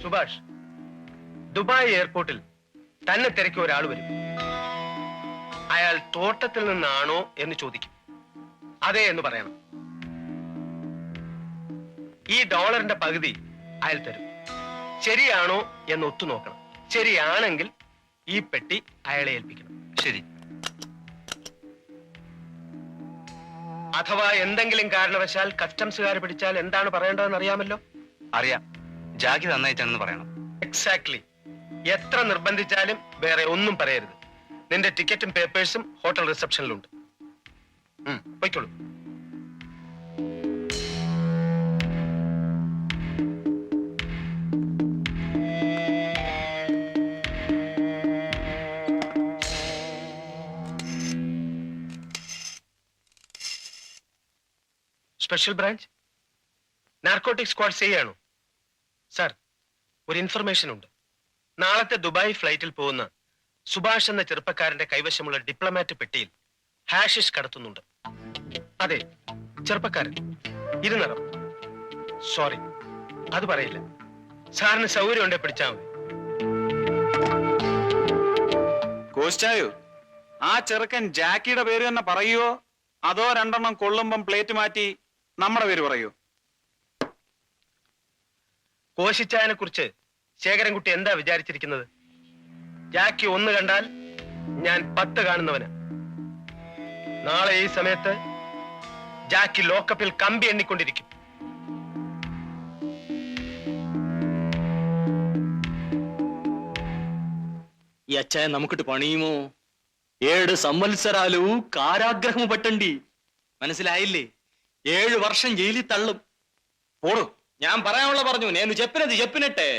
Subhash, Dubai എയർപോർട്ടിൽ തന്നെ തിരക്കി ഒരാൾ വരും. അയാൾ തോട്ടത്തിൽ നിന്നാണോ എന്ന് ചോദിക്കും. അതെ എന്ന് പറയണം. ഈ ഡോളറിന്റെ പകുതി അയാൾ തരും. ശരിയാണോ എന്ന് ഒത്തു നോക്കണം. ശരിയാണെങ്കിൽ ഈ പെട്ടി അയാളെ ഏൽപ്പിക്കണം. ശരി. അഥവാ എന്തെങ്കിലും കാരണവശാൽ കസ്റ്റംസുകാർ പിടിച്ചാൽ എന്താണ് പറയേണ്ടതെന്ന് അറിയാമല്ലോ? അറിയാം. ജാക്കി നന്നായിട്ടാണെന്ന് പറയണം. എക്സാക്ട്ലി. എത്ര നിർബന്ധിച്ചാലും വേറെ ഒന്നും പറയരുത്. നിന്റെ ടിക്കറ്റും പേപ്പേഴ്സും ഹോട്ടൽ റിസപ്ഷനിലുണ്ട്. പോയിക്കോളൂ. സ്പെഷ്യൽ ബ്രാഞ്ച് നാർക്കോട്ടിക് സ്ക്വാഡ് ചെയ്യാണോ? സാർ, ഒരു ഇൻഫർമേഷൻ ഉണ്ട്. നാളത്തെ ദുബായ് ഫ്ലൈറ്റിൽ പോകുന്ന സുഭാഷ് എന്ന ചെറുപ്പക്കാരന്റെ കൈവശമുള്ള ഡിപ്ലോമാറ്റ് പെട്ടിയിൽ ഹാഷിഷ് കടത്തുന്നുണ്ട്. അതെ, ചെറുപ്പക്കാരൻ, ഇരുനിറം. സോറി, അത് പറയില്ല. സാറിന് സൗകര്യം ഉണ്ടെ പിടിച്ചാൽ മതി. കോസ്റ്റായോ, ആ ചെറുക്കൻ ജാക്കിയുടെ പേര് തന്നെ പറയുവോ അതോ രണ്ടെണ്ണം കൊള്ളുമ്പം പ്ലേറ്റ് മാറ്റി നമ്മുടെ പേര് പറയൂ? കോശിച്ചായനെ കുറിച്ച് ശേഖരൻകുട്ടി എന്താ വിചാരിച്ചിരിക്കുന്നത്? ജാക്കി 1 കണ്ടാൽ ഞാൻ 10 കാണുന്നവന്. നാളെ ഈ സമയത്ത് ജാക്കി ലോക്കപ്പിൽ കമ്പി എണ്ണിക്കൊണ്ടിരിക്കും. ఈ అచ్చాయ നമുക്കിട്ട് പണിയുമോ? 7 సంవత్సరాలు കാരാഗ്രഹം പറ്റണ്ടി. മനസ്സിലായില്ലേ? 7 വർഷം ജയിലിൽ തള്ളും. പോടൂ, ഞാൻ പറയാനുള്ള പറഞ്ഞു. నేను చెప్పినట్టే.